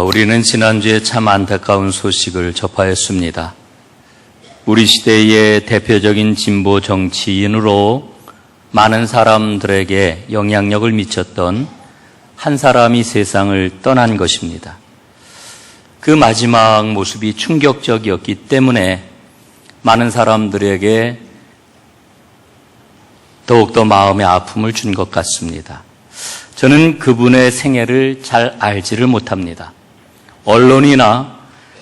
우리는 지난주에 참 안타까운 소식을 접하였습니다. 우리 시대의 대표적인 진보 정치인으로 많은 사람들에게 영향력을 미쳤던 한 사람이 세상을 떠난 것입니다. 그 마지막 모습이 충격적이었기 때문에 많은 사람들에게 더욱더 마음의 아픔을 준 것 같습니다. 저는 그분의 생애를 잘 알지를 못합니다. 언론이나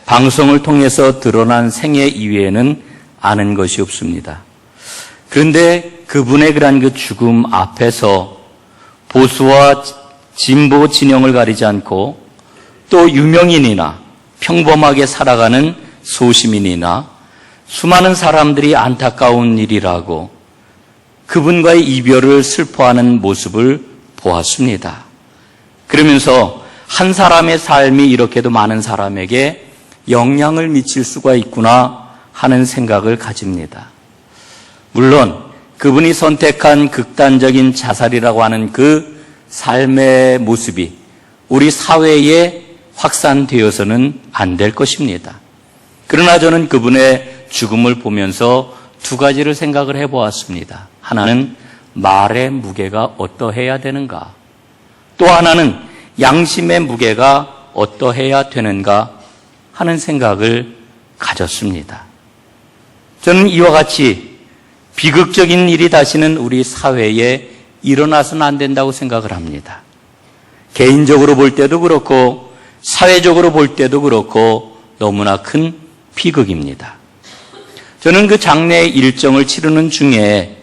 방송을 통해서 드러난 생애 이외에는 아는 것이 없습니다. 그런데 그분의 그러한 그 죽음 앞에서 보수와 진보 진영을 가리지 않고 또 유명인이나 평범하게 살아가는 소시민이나 수많은 사람들이 안타까운 일이라고 그분과의 이별을 슬퍼하는 모습을 보았습니다. 그러면서 한 사람의 삶이 이렇게도 많은 사람에게 영향을 미칠 수가 있구나 하는 생각을 가집니다. 물론 그분이 선택한 극단적인 자살이라고 하는 그 삶의 모습이 우리 사회에 확산되어서는 안 될 것입니다. 그러나 저는 그분의 죽음을 보면서 두 가지를 생각을 해보았습니다. 하나는 말의 무게가 어떠해야 되는가? 또 하나는 양심의 무게가 어떠해야 되는가 하는 생각을 가졌습니다. 저는 이와 같이 비극적인 일이 다시는 우리 사회에 일어나서는 안 된다고 생각을 합니다. 개인적으로 볼 때도 그렇고 사회적으로 볼 때도 그렇고 너무나 큰 비극입니다. 저는 그 장례 일정을 치르는 중에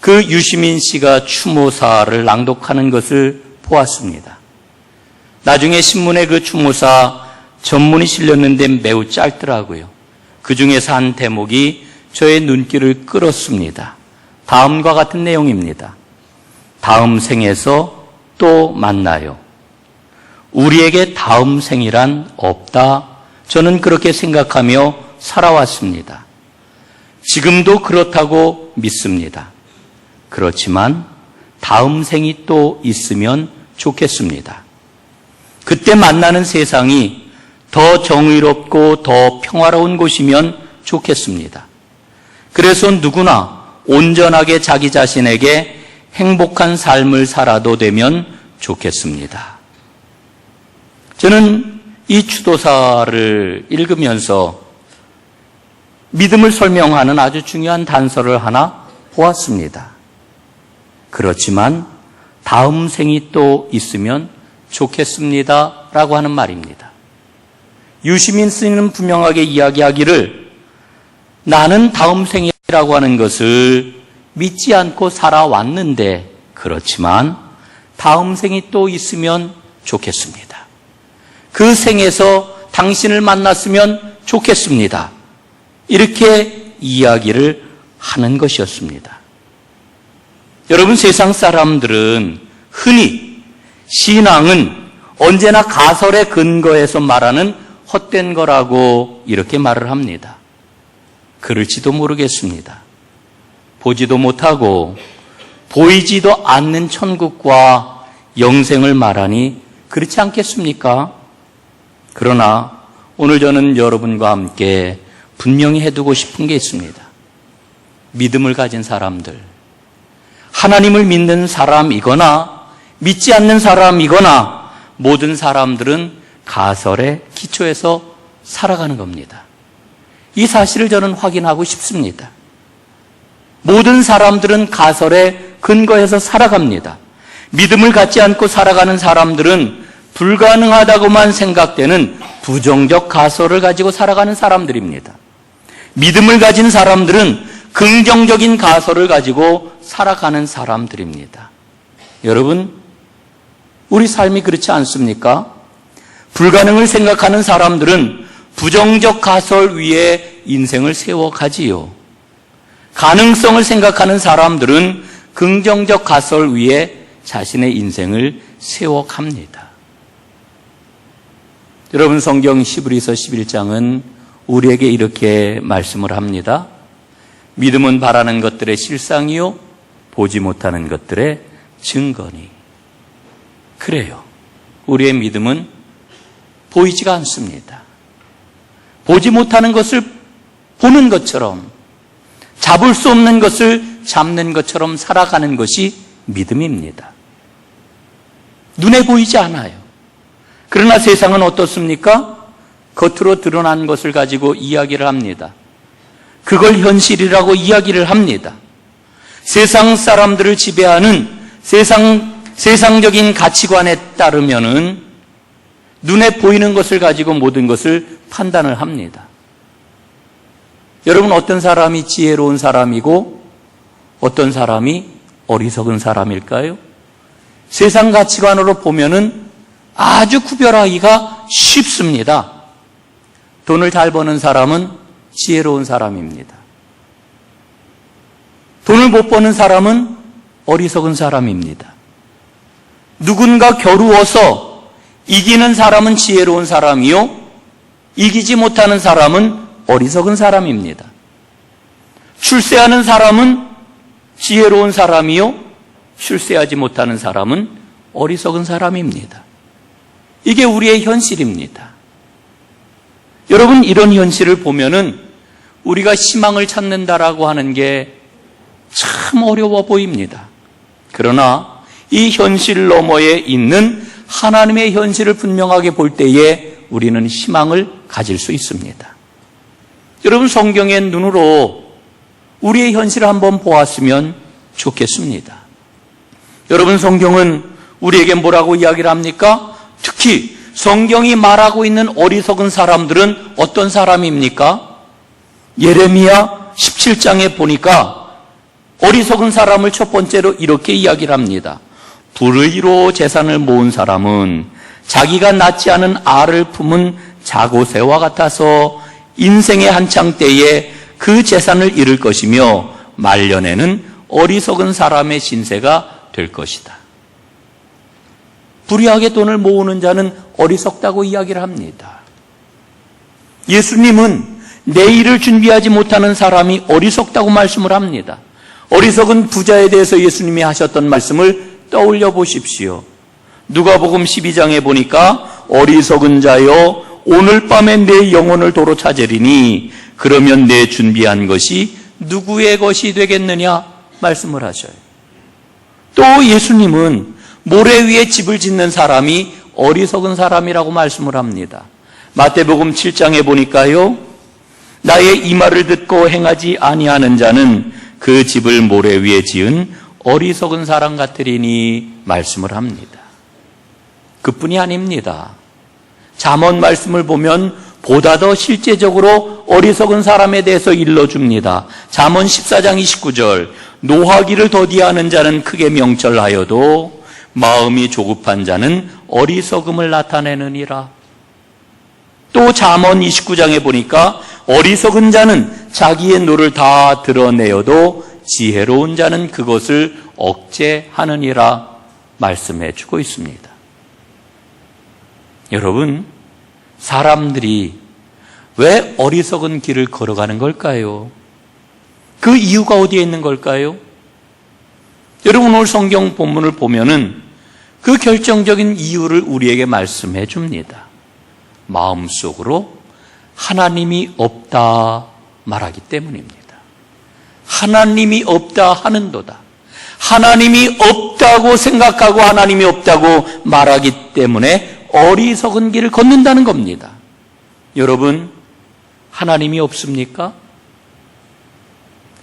그 유시민 씨가 추모사를 낭독하는 것을 보았습니다. 나중에 신문에 그 추모사 전문이 실렸는데 매우 짧더라고요. 그 중에서 한 대목이 저의 눈길을 끌었습니다. 다음과 같은 내용입니다. 다음 생에서 또 만나요. 우리에게 다음 생이란 없다. 저는 그렇게 생각하며 살아왔습니다. 지금도 그렇다고 믿습니다. 그렇지만 다음 생이 또 있으면 좋겠습니다. 그때 만나는 세상이 더 정의롭고 더 평화로운 곳이면 좋겠습니다. 그래서 누구나 온전하게 자기 자신에게 행복한 삶을 살아도 되면 좋겠습니다. 저는 이 추도사를 읽으면서 믿음을 설명하는 아주 중요한 단서를 하나 보았습니다. 그렇지만 다음 생이 또 있으면 좋겠습니다 라고 하는 말입니다. 유시민 씨는 분명하게 이야기하기를 나는 다음 생이라고 하는 것을 믿지 않고 살아왔는데 그렇지만 다음 생이 또 있으면 좋겠습니다. 그 생에서 당신을 만났으면 좋겠습니다. 이렇게 이야기를 하는 것이었습니다. 여러분, 세상 사람들은 흔히 신앙은 언제나 가설에 근거해서 말하는 헛된 거라고 이렇게 말을 합니다. 그럴지도 모르겠습니다. 보지도 못하고 보이지도 않는 천국과 영생을 말하니 그렇지 않겠습니까? 그러나 오늘 저는 여러분과 함께 분명히 해두고 싶은 게 있습니다. 믿음을 가진 사람들, 하나님을 믿는 사람이거나 믿지 않는 사람이거나 모든 사람들은 가설에 기초해서 살아가는 겁니다. 이 사실을 저는 확인하고 싶습니다. 모든 사람들은 가설에 근거해서 살아갑니다. 믿음을 갖지 않고 살아가는 사람들은 불가능하다고만 생각되는 부정적 가설을 가지고 살아가는 사람들입니다. 믿음을 가진 사람들은 긍정적인 가설을 가지고 살아가는 사람들입니다. 여러분, 우리 삶이 그렇지 않습니까? 불가능을 생각하는 사람들은 부정적 가설 위에 인생을 세워가지요. 가능성을 생각하는 사람들은 긍정적 가설 위에 자신의 인생을 세워갑니다. 여러분, 성경 히브리서 11장은 우리에게 이렇게 말씀을 합니다. 믿음은 바라는 것들의 실상이요 보지 못하는 것들의 증거니. 그래요. 우리의 믿음은 보이지가 않습니다. 보지 못하는 것을 보는 것처럼, 잡을 수 없는 것을 잡는 것처럼 살아가는 것이 믿음입니다. 눈에 보이지 않아요. 그러나 세상은 어떻습니까? 겉으로 드러난 것을 가지고 이야기를 합니다. 그걸 현실이라고 이야기를 합니다. 세상 사람들을 지배하는 세상적인 가치관에 따르면은 눈에 보이는 것을 가지고 모든 것을 판단을 합니다. 여러분, 어떤 사람이 지혜로운 사람이고 어떤 사람이 어리석은 사람일까요? 세상 가치관으로 보면은 아주 구별하기가 쉽습니다. 돈을 잘 버는 사람은 지혜로운 사람입니다. 돈을 못 버는 사람은 어리석은 사람입니다. 누군가 겨루어서 이기는 사람은 지혜로운 사람이요, 이기지 못하는 사람은 어리석은 사람입니다. 출세하는 사람은 지혜로운 사람이요, 출세하지 못하는 사람은 어리석은 사람입니다. 이게 우리의 현실입니다. 여러분, 이런 현실을 보면은 우리가 희망을 찾는다라고 하는 게 참 어려워 보입니다. 그러나 이 현실 너머에 있는 하나님의 현실을 분명하게 볼 때에 우리는 희망을 가질 수 있습니다. 여러분, 성경의 눈으로 우리의 현실을 한번 보았으면 좋겠습니다. 여러분, 성경은 우리에게 뭐라고 이야기를 합니까? 특히 성경이 말하고 있는 어리석은 사람들은 어떤 사람입니까? 예레미야 17장에 보니까 어리석은 사람을 첫 번째로 이렇게 이야기를 합니다. 불의로 재산을 모은 사람은 자기가 낳지 않은 알을 품은 자고새와 같아서 인생의 한창 때에 그 재산을 잃을 것이며 말년에는 어리석은 사람의 신세가 될 것이다. 불의하게 돈을 모으는 자는 어리석다고 이야기를 합니다. 예수님은 내일을 준비하지 못하는 사람이 어리석다고 말씀을 합니다. 어리석은 부자에 대해서 예수님이 하셨던 말씀을 떠올려 보십시오. 누가복음 12장에 보니까 어리석은 자여 오늘 밤에 내 영혼을 도로 찾으리니 그러면 내 준비한 것이 누구의 것이 되겠느냐 말씀을 하셔요. 또 예수님은 모래 위에 집을 짓는 사람이 어리석은 사람이라고 말씀을 합니다. 마태복음 7장에 보니까요, 나의 이 말을 듣고 행하지 아니하는 자는 그 집을 모래 위에 지은 어리석은 사람 같으리니 말씀을 합니다. 그뿐이 아닙니다. 잠언 말씀을 보면 보다 더 실제적으로 어리석은 사람에 대해서 일러줍니다. 잠언 14장 29절 노하기를 더디하는 자는 크게 명철하여도 마음이 조급한 자는 어리석음을 나타내느니라. 또 잠언 29장에 보니까 어리석은 자는 자기의 노를 다 드러내어도 지혜로운 자는 그것을 억제하느니라 말씀해 주고 있습니다. 여러분, 사람들이 왜 어리석은 길을 걸어가는 걸까요? 그 이유가 어디에 있는 걸까요? 여러분, 오늘 성경 본문을 보면은 그 결정적인 이유를 우리에게 말씀해 줍니다. 마음속으로 하나님이 없다 말하기 때문입니다. 하나님이 없다 하는도다. 하나님이 없다고 생각하고 하나님이 없다고 말하기 때문에 어리석은 길을 걷는다는 겁니다. 여러분, 하나님이 없습니까?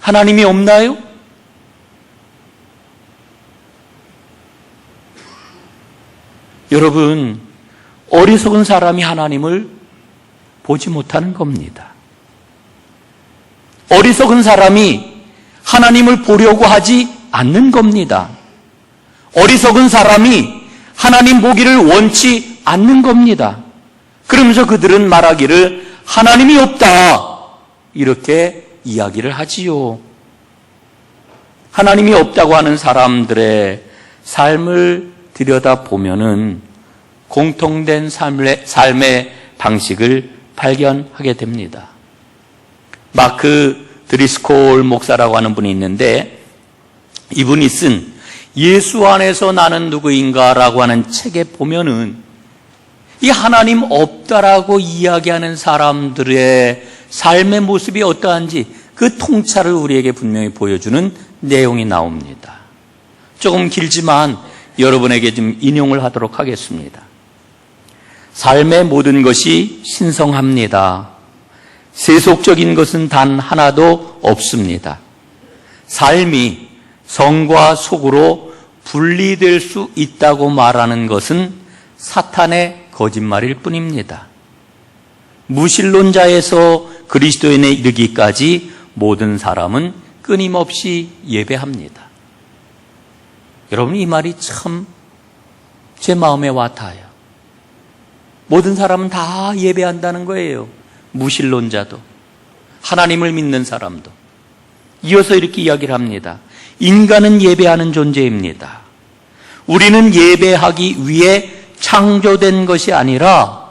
하나님이 없나요? 여러분, 어리석은 사람이 하나님을 보지 못하는 겁니다. 어리석은 사람이 하나님을 보려고 하지 않는 겁니다. 어리석은 사람이 하나님 보기를 원치 않는 겁니다. 그러면서 그들은 말하기를 하나님이 없다 이렇게 이야기를 하지요. 하나님이 없다고 하는 사람들의 삶을 들여다보면은 공통된 삶의 방식을 발견하게 됩니다. 마크 드리스콜 목사라고 하는 분이 있는데 이분이 쓴 예수 안에서 나는 누구인가 라고 하는 책에 보면은 이 하나님 없다라고 이야기하는 사람들의 삶의 모습이 어떠한지 그 통찰을 우리에게 분명히 보여주는 내용이 나옵니다. 조금 길지만 여러분에게 좀 인용을 하도록 하겠습니다. 삶의 모든 것이 신성합니다. 세속적인 것은 단 하나도 없습니다. 삶이 성과 속으로 분리될 수 있다고 말하는 것은 사탄의 거짓말일 뿐입니다. 무신론자에서 그리스도인에 이르기까지 모든 사람은 끊임없이 예배합니다. 여러분, 이 말이 참 제 마음에 와닿아요. 모든 사람은 다 예배한다는 거예요. 무신론자도, 하나님을 믿는 사람도. 이어서 이렇게 이야기를 합니다. 인간은 예배하는 존재입니다. 우리는 예배하기 위해 창조된 것이 아니라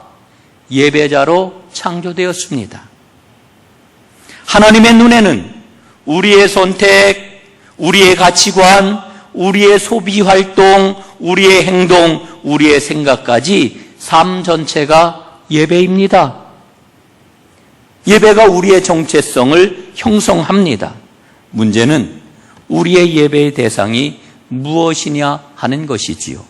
예배자로 창조되었습니다. 하나님의 눈에는 우리의 선택, 우리의 가치관, 우리의 소비 활동, 우리의 행동, 우리의 생각까지 삶 전체가 예배입니다. 예배가 우리의 정체성을 형성합니다. 문제는 우리의 예배의 대상이 무엇이냐 하는 것이지요.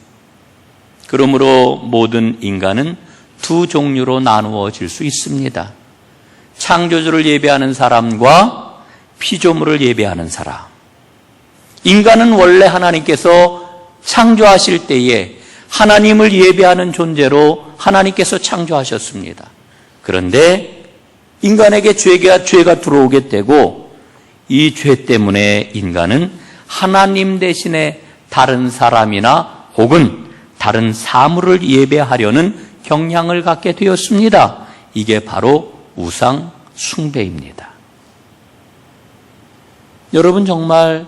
그러므로 모든 인간은 두 종류로 나누어질 수 있습니다. 창조주를 예배하는 사람과 피조물을 예배하는 사람. 인간은 원래 하나님께서 창조하실 때에 하나님을 예배하는 존재로 하나님께서 창조하셨습니다. 그런데 인간에게 죄가 들어오게 되고 이 죄 때문에 인간은 하나님 대신에 다른 사람이나 혹은 다른 사물을 예배하려는 경향을 갖게 되었습니다. 이게 바로 우상 숭배입니다. 여러분, 정말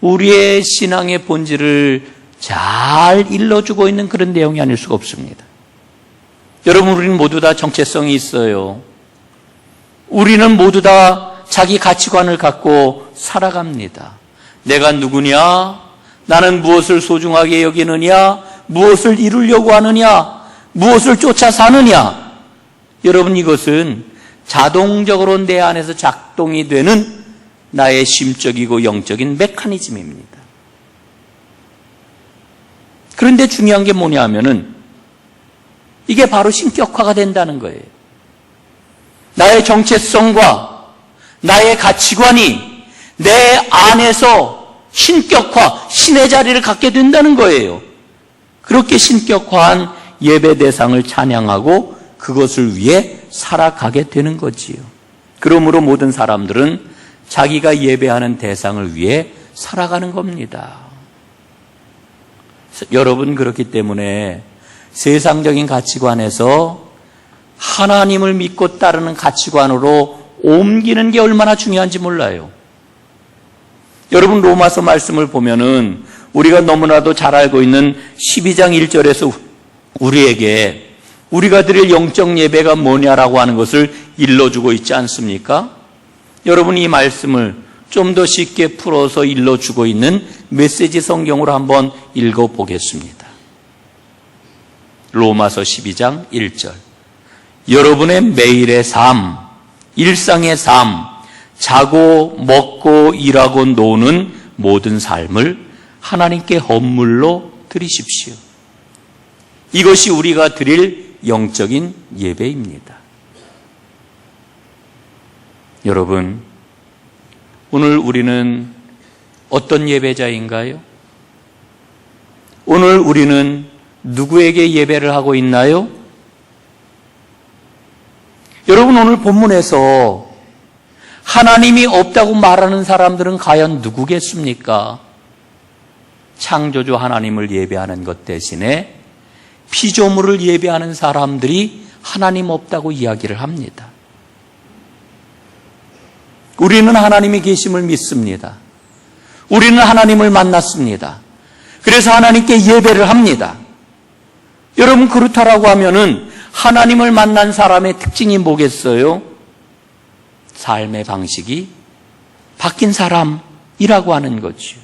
우리의 신앙의 본질을 잘 일러주고 있는 그런 내용이 아닐 수가 없습니다. 여러분, 우리는 모두 다 정체성이 있어요. 우리는 모두 다 자기 가치관을 갖고 살아갑니다. 내가 누구냐? 나는 무엇을 소중하게 여기느냐? 무엇을 이루려고 하느냐? 무엇을 쫓아 사느냐? 여러분, 이것은 자동적으로 내 안에서 작동이 되는 나의 심적이고 영적인 메커니즘입니다. 그런데 중요한 게 뭐냐 하면은 이게 바로 신격화가 된다는 거예요. 나의 정체성과 나의 가치관이 내 안에서 신격화, 신의 자리를 갖게 된다는 거예요. 그렇게 신격화한 예배 대상을 찬양하고 그것을 위해 살아가게 되는 거지요. 그러므로 모든 사람들은 자기가 예배하는 대상을 위해 살아가는 겁니다. 여러분, 그렇기 때문에 세상적인 가치관에서 하나님을 믿고 따르는 가치관으로 옮기는 게 얼마나 중요한지 몰라요. 여러분, 로마서 말씀을 보면은 우리가 너무나도 잘 알고 있는 12장 1절에서 우리에게 우리가 드릴 영적 예배가 뭐냐라고 하는 것을 일러주고 있지 않습니까? 여러분, 이 말씀을 좀 더 쉽게 풀어서 일러주고 있는 메시지 성경으로 한번 읽어보겠습니다. 로마서 12장 1절. 여러분의 매일의 삶, 일상의 삶, 자고 먹고 일하고 노는 모든 삶을 하나님께 헌물로 드리십시오. 이것이 우리가 드릴 영적인 예배입니다. 여러분, 오늘 우리는 어떤 예배자인가요? 오늘 우리는 누구에게 예배를 하고 있나요? 여러분, 오늘 본문에서 하나님이 없다고 말하는 사람들은 과연 누구겠습니까? 창조주 하나님을 예배하는 것 대신에 피조물을 예배하는 사람들이 하나님 없다고 이야기를 합니다. 우리는 하나님이 계심을 믿습니다. 우리는 하나님을 만났습니다. 그래서 하나님께 예배를 합니다. 여러분, 그렇다라고 하면은 하나님을 만난 사람의 특징이 뭐겠어요? 삶의 방식이 바뀐 사람이라고 하는 거죠.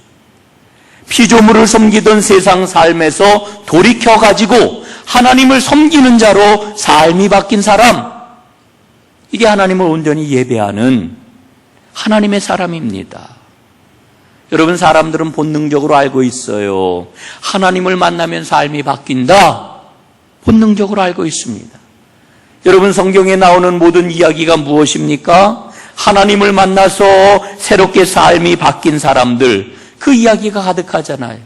피조물을 섬기던 세상 삶에서 돌이켜가지고 하나님을 섬기는 자로 삶이 바뀐 사람, 이게 하나님을 온전히 예배하는 하나님의 사람입니다. 여러분, 사람들은 본능적으로 알고 있어요. 하나님을 만나면 삶이 바뀐다. 본능적으로 알고 있습니다. 여러분, 성경에 나오는 모든 이야기가 무엇입니까? 하나님을 만나서 새롭게 삶이 바뀐 사람들, 그 이야기가 가득하잖아요.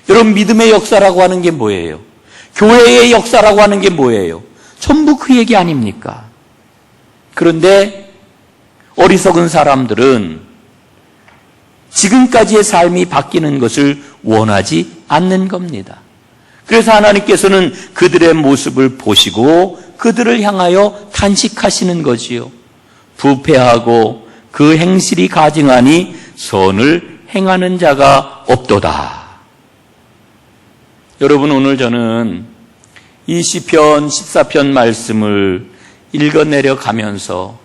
여러분, 믿음의 역사라고 하는 게 뭐예요? 교회의 역사라고 하는 게 뭐예요? 전부 그 얘기 아닙니까? 그런데 어리석은 사람들은 지금까지의 삶이 바뀌는 것을 원하지 않는 겁니다. 그래서 하나님께서는 그들의 모습을 보시고 그들을 향하여 탄식하시는 거지요. 부패하고 그 행실이 가증하니 선을 행하는 자가 없도다. 여러분, 오늘 저는 이 시편 14편 말씀을 읽어내려 가면서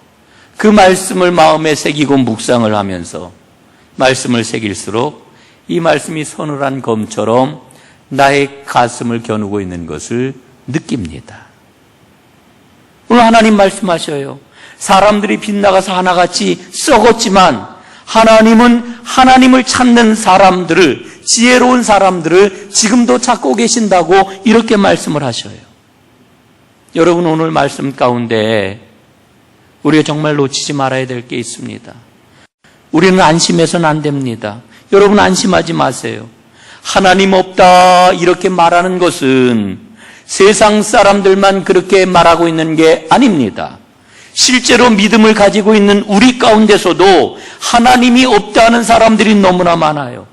그 말씀을 마음에 새기고 묵상을 하면서 말씀을 새길수록 이 말씀이 서늘한 검처럼 나의 가슴을 겨누고 있는 것을 느낍니다. 오늘 하나님 말씀하셔요. 사람들이 빗나가서 하나같이 썩었지만 하나님은 하나님을 찾는 사람들을, 지혜로운 사람들을 지금도 찾고 계신다고 이렇게 말씀을 하셔요. 여러분, 오늘 말씀 가운데 우리가 정말 놓치지 말아야 될 게 있습니다. 우리는 안심해서는 안 됩니다. 여러분, 안심하지 마세요. 하나님 없다 이렇게 말하는 것은 세상 사람들만 그렇게 말하고 있는 게 아닙니다. 실제로 믿음을 가지고 있는 우리 가운데서도 하나님이 없다는 사람들이 너무나 많아요.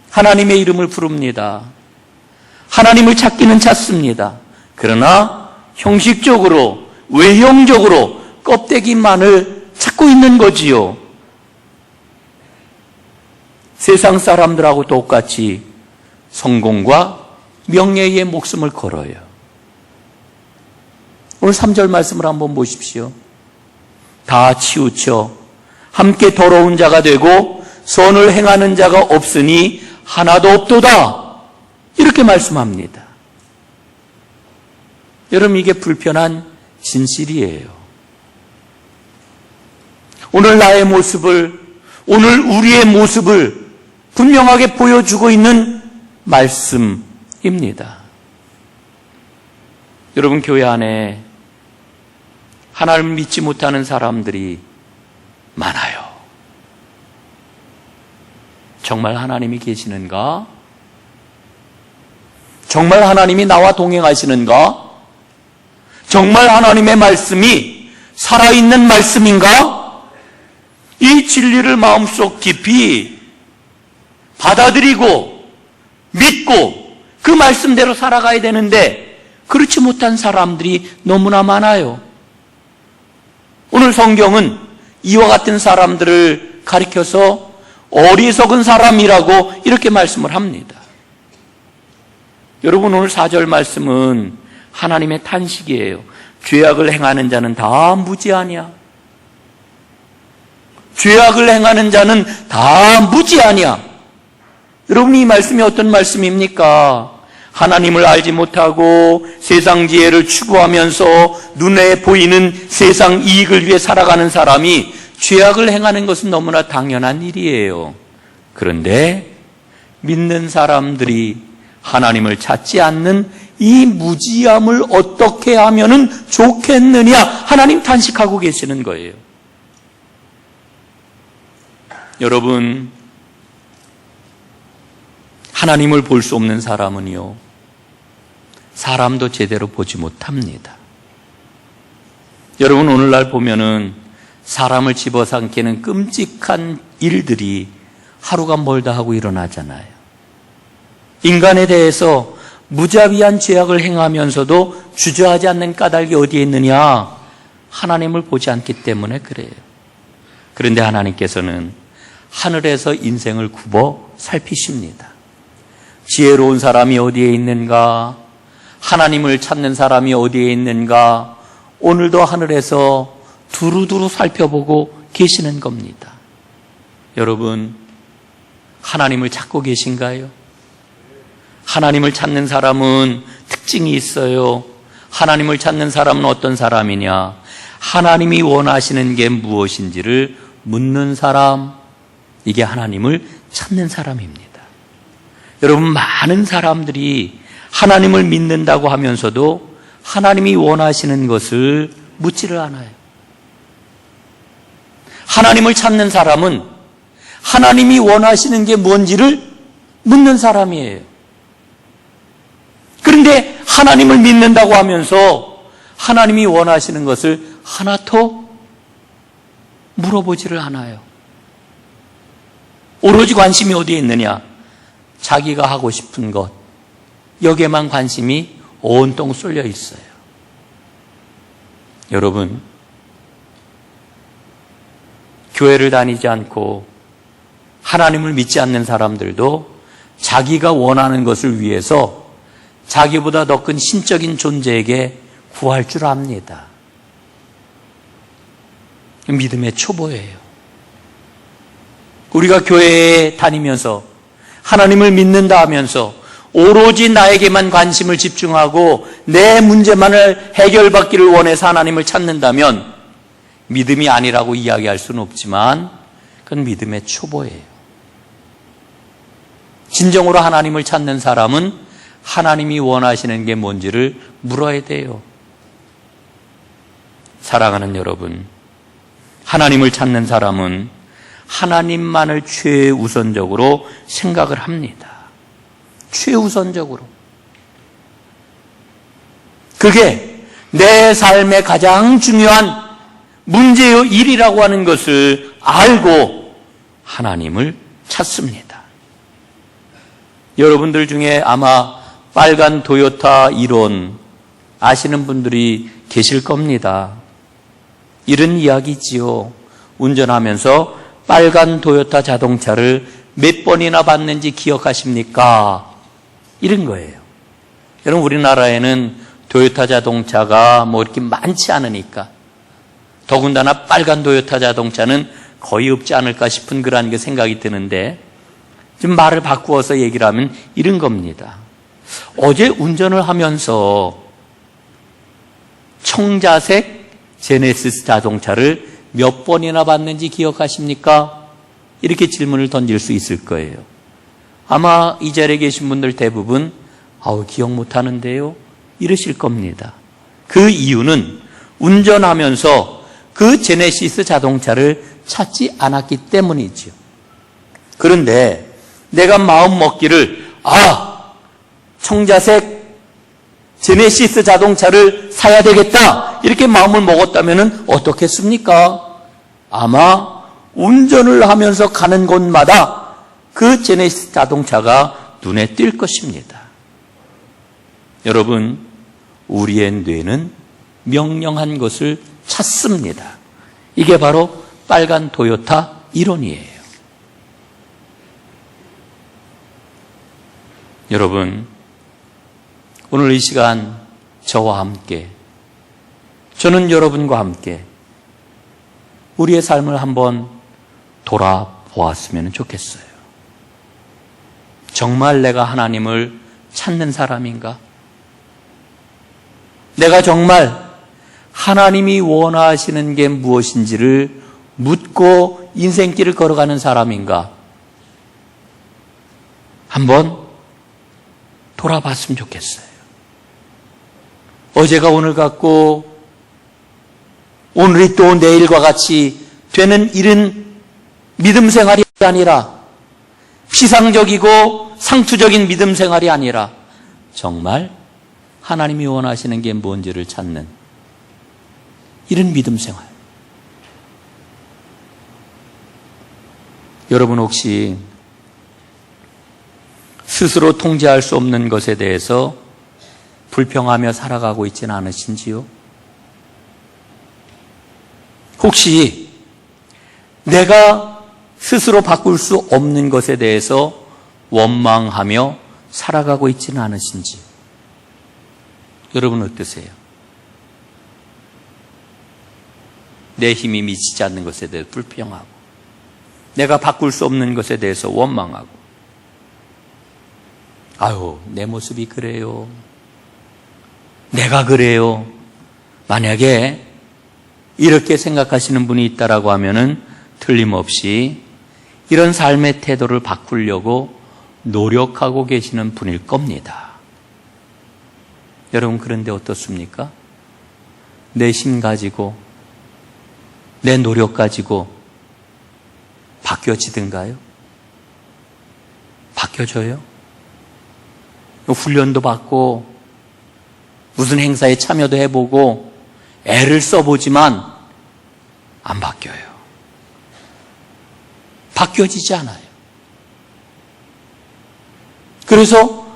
하나님의 이름을 부릅니다. 하나님을 찾기는 찾습니다. 그러나 형식적으로, 외형적으로 껍데기만을 찾고 있는 거지요. 세상 사람들하고 똑같이 성공과 명예에 목숨을 걸어요. 오늘 3절 말씀을 한번 보십시오. 다 치우쳐 함께 더러운 자가 되고 선을 행하는 자가 없으니 하나도 없도다. 이렇게 말씀합니다. 여러분, 이게 불편한 진실이에요. 오늘 나의 모습을, 오늘 우리의 모습을 분명하게 보여주고 있는 말씀입니다. 여러분, 교회 안에 하나님을 믿지 못하는 사람들이 많아요. 정말 하나님이 계시는가? 정말 하나님이 나와 동행하시는가? 정말 하나님의 말씀이 살아있는 말씀인가? 이 진리를 마음속 깊이 받아들이고 믿고 그 말씀대로 살아가야 되는데 그렇지 못한 사람들이 너무나 많아요. 오늘 성경은 이와 같은 사람들을 가리켜서 어리석은 사람이라고 이렇게 말씀을 합니다. 여러분, 오늘 4절 말씀은 하나님의 탄식이에요. 죄악을 행하는 자는 다 무지하냐? 죄악을 행하는 자는 다 무지하냐? 여러분, 이 말씀이 어떤 말씀입니까? 하나님을 알지 못하고 세상 지혜를 추구하면서 눈에 보이는 세상 이익을 위해 살아가는 사람이 죄악을 행하는 것은 너무나 당연한 일이에요. 그런데 믿는 사람들이 하나님을 찾지 않는 이 무지함을 어떻게 하면 좋겠느냐? 하나님 탄식하고 계시는 거예요. 여러분, 하나님을 볼 수 없는 사람은요, 사람도 제대로 보지 못합니다. 여러분, 오늘날 보면은 사람을 집어삼키는 끔찍한 일들이 하루가 멀다 하고 일어나잖아요. 인간에 대해서 무자비한 죄악을 행하면서도 주저하지 않는 까닭이 어디에 있느냐? 하나님을 보지 않기 때문에 그래요. 그런데 하나님께서는 하늘에서 인생을 굽어 살피십니다. 지혜로운 사람이 어디에 있는가? 하나님을 찾는 사람이 어디에 있는가? 오늘도 하늘에서 두루두루 살펴보고 계시는 겁니다. 여러분, 하나님을 찾고 계신가요? 하나님을 찾는 사람은 특징이 있어요. 하나님을 찾는 사람은 어떤 사람이냐? 하나님이 원하시는 게 무엇인지를 묻는 사람, 이게 하나님을 찾는 사람입니다. 여러분, 많은 사람들이 하나님을 믿는다고 하면서도 하나님이 원하시는 것을 묻지를 않아요. 하나님을 찾는 사람은 하나님이 원하시는 게 뭔지를 묻는 사람이에요. 그런데 하나님을 믿는다고 하면서 하나님이 원하시는 것을 하나도 물어보지를 않아요. 오로지 관심이 어디에 있느냐? 자기가 하고 싶은 것, 여기에만 관심이 온통 쏠려 있어요. 여러분, 교회를 다니지 않고 하나님을 믿지 않는 사람들도 자기가 원하는 것을 위해서 자기보다 더 큰 신적인 존재에게 구할 줄 압니다. 믿음의 초보예요. 우리가 교회에 다니면서 하나님을 믿는다 하면서 오로지 나에게만 관심을 집중하고 내 문제만을 해결받기를 원해서 하나님을 찾는다면 믿음이 아니라고 이야기할 수는 없지만 그건 믿음의 초보예요. 진정으로 하나님을 찾는 사람은 하나님이 원하시는 게 뭔지를 물어야 돼요. 사랑하는 여러분, 하나님을 찾는 사람은 하나님만을 최우선적으로 생각을 합니다. 최우선적으로. 그게 내 삶의 가장 중요한 문제의 일이라고 하는 것을 알고 하나님을 찾습니다. 여러분들 중에 아마 빨간 도요타 이론 아시는 분들이 계실 겁니다. 이런 이야기지요. 운전하면서 빨간 도요타 자동차를 몇 번이나 봤는지 기억하십니까? 이런 거예요. 여러분, 우리나라에는 도요타 자동차가 뭐 이렇게 많지 않으니까 더군다나 빨간 도요타 자동차는 거의 없지 않을까 싶은 그런 생각이 드는데 좀 말을 바꾸어서 얘기를 하면 이런 겁니다. 어제 운전을 하면서 청자색 제네시스 자동차를 몇 번이나 봤는지 기억하십니까? 이렇게 질문을 던질 수 있을 거예요. 아마 이 자리에 계신 분들 대부분 기억 못하는데요? 이러실 겁니다. 그 이유는 운전하면서 그 제네시스 자동차를 찾지 않았기 때문이죠. 그런데 내가 마음 먹기를 청자색 제네시스 자동차를 사야 되겠다 이렇게 마음을 먹었다면 어떻겠습니까? 아마 운전을 하면서 가는 곳마다 그 제네시스 자동차가 눈에 띌 것입니다. 여러분, 우리의 뇌는 명령한 것을 찾습니다. 이게 바로 빨간 도요타 이론이에요. 여러분, 오늘 이 시간 저와 함께, 저는 여러분과 함께 우리의 삶을 한번 돌아보았으면 좋겠어요. 정말 내가 하나님을 찾는 사람인가? 내가 정말 하나님이 원하시는 게 무엇인지를 묻고 인생길을 걸어가는 사람인가? 한번 돌아봤으면 좋겠어요. 어제가 오늘 같고 오늘이 또 내일과 같이 되는 이런 믿음 생활이 아니라 피상적이고 상투적인 믿음 생활이 아니라 정말 하나님이 원하시는 게 뭔지를 찾는 이런 믿음 생활. 여러분 혹시 스스로 통제할 수 없는 것에 대해서 불평하며 살아가고 있지는 않으신지요? 혹시 내가 스스로 바꿀 수 없는 것에 대해서 원망하며 살아가고 있지는 않으신지? 여러분 어떠세요? 내 힘이 미치지 않는 것에 대해 불평하고 내가 바꿀 수 없는 것에 대해서 원망하고, 아유, 내 모습이 그래요. 내가 그래요. 만약에 이렇게 생각하시는 분이 있다라고 하면은 틀림없이 이런 삶의 태도를 바꾸려고 노력하고 계시는 분일 겁니다. 여러분, 그런데 어떻습니까? 내 힘 가지고, 내 노력 가지고 바뀌어지든가요? 바뀌어져요? 훈련도 받고 무슨 행사에 참여도 해보고 애를 써보지만 안 바뀌어요. 바뀌어지지 않아요. 그래서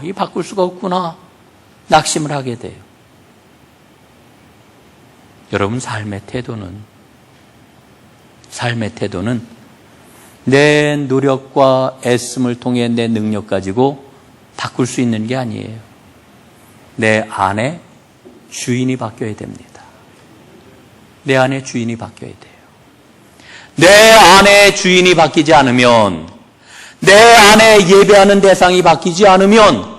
이 바꿀 수가 없구나 낙심을 하게 돼요. 여러분, 삶의 태도는 내 노력과 애씀을 통해 내 능력 가지고 바꿀 수 있는 게 아니에요. 내 안에 주인이 바뀌어야 됩니다. 내 안에 주인이 바뀌어야 돼요. 내 안에 주인이 바뀌지 않으면, 내 안에 예배하는 대상이 바뀌지 않으면,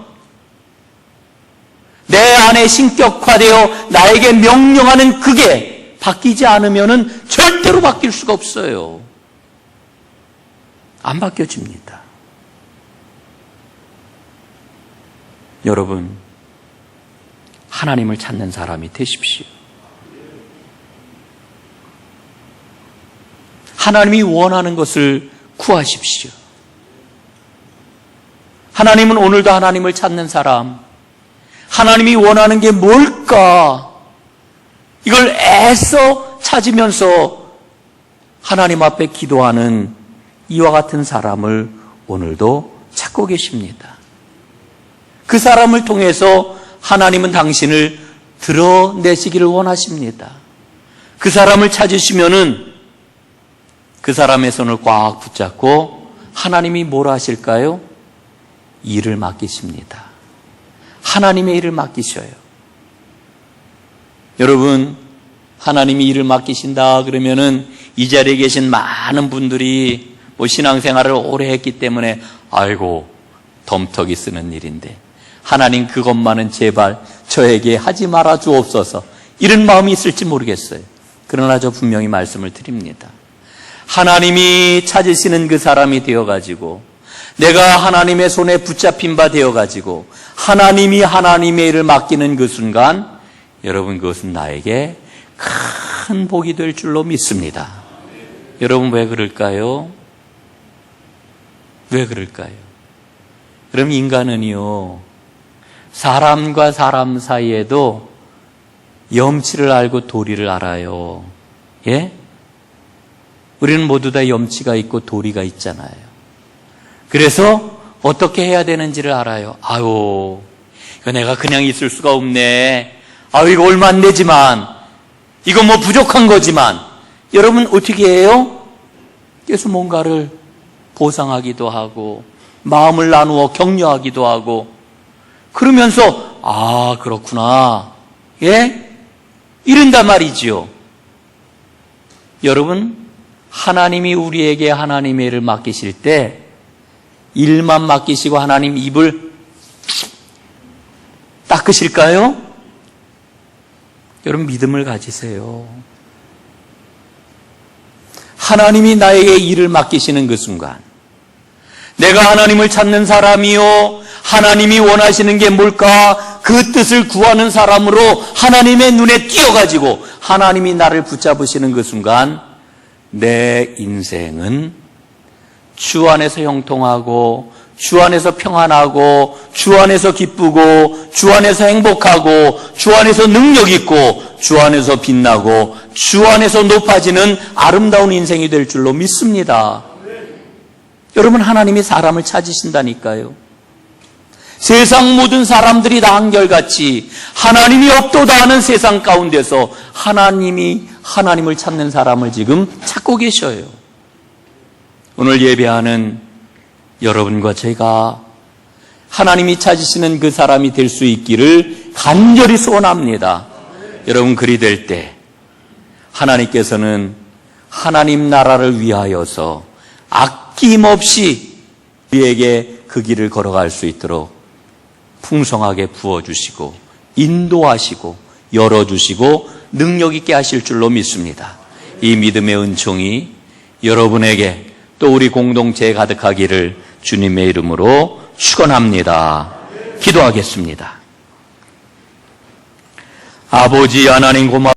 내 안에 신격화되어 나에게 명령하는 그게 바뀌지 않으면 절대로 바뀔 수가 없어요. 안 바뀌어집니다. 여러분, 하나님을 찾는 사람이 되십시오. 하나님이 원하는 것을 구하십시오. 하나님은 오늘도 하나님을 찾는 사람, 하나님이 원하는 게 뭘까? 이걸 애써 찾으면서 하나님 앞에 기도하는 이와 같은 사람을 오늘도 찾고 계십니다. 그 사람을 통해서 하나님은 당신을 드러내시기를 원하십니다. 그 사람을 찾으시면은 그 사람의 손을 꽉 붙잡고 하나님이 뭘 하실까요? 일을 맡기십니다. 하나님의 일을 맡기셔요. 여러분, 하나님이 일을 맡기신다 그러면은 이 자리에 계신 많은 분들이 신앙생활을 오래 했기 때문에 아이고, 덤터기 쓰는 일인데 하나님 그것만은 제발 저에게 하지 말아 주옵소서, 이런 마음이 있을지 모르겠어요. 그러나 저 분명히 말씀을 드립니다. 하나님이 찾으시는 그 사람이 되어가지고, 내가 하나님의 손에 붙잡힌 바 되어가지고 하나님이 하나님의 일을 맡기는 그 순간, 여러분, 그것은 나에게 큰 복이 될 줄로 믿습니다. 여러분, 왜 그럴까요? 왜 그럴까요? 그럼 인간은요, 사람과 사람 사이에도 염치를 알고 도리를 알아요. 예? 우리는 모두 다 염치가 있고 도리가 있잖아요. 그래서 어떻게 해야 되는지를 알아요. 아유, 이거 내가 그냥 있을 수가 없네. 아유, 이거 얼마 안 되지만, 이거 뭐 부족한 거지만, 여러분 어떻게 해요? 그래서 뭔가를 보상하기도 하고 마음을 나누어 격려하기도 하고, 그러면서 그렇구나, 예? 이른단 말이지요. 여러분, 하나님이 우리에게 하나님의 일을 맡기실 때 일만 맡기시고 하나님 입을 닦으실까요? 여러분, 믿음을 가지세요. 하나님이 나에게 일을 맡기시는 그 순간, 내가 하나님을 찾는 사람이요, 하나님이 원하시는 게 뭘까? 그 뜻을 구하는 사람으로 하나님의 눈에 띄어가지고 하나님이 나를 붙잡으시는 그 순간, 내 인생은 주 안에서 형통하고, 주 안에서 평안하고, 주 안에서 기쁘고, 주 안에서 행복하고, 주 안에서 능력 있고, 주 안에서 빛나고, 주 안에서 높아지는 아름다운 인생이 될 줄로 믿습니다. 여러분, 하나님이 사람을 찾으신다니까요. 세상 모든 사람들이 다 한결같이 하나님이 없도다 하는 세상 가운데서 하나님이 하나님을 찾는 사람을 지금 찾고 계셔요. 오늘 예배하는 여러분과 제가 하나님이 찾으시는 그 사람이 될 수 있기를 간절히 소원합니다. 여러분, 그리 될 때 하나님께서는 하나님 나라를 위하여서 아낌없이 우리에게 그 길을 걸어갈 수 있도록 풍성하게 부어주시고 인도하시고 열어주시고 능력 있게 하실 줄로 믿습니다. 이 믿음의 은총이 여러분에게 또 우리 공동체에 가득하기를 주님의 이름으로 축원합니다. 기도하겠습니다. 아버지 하나님 고맙습니다.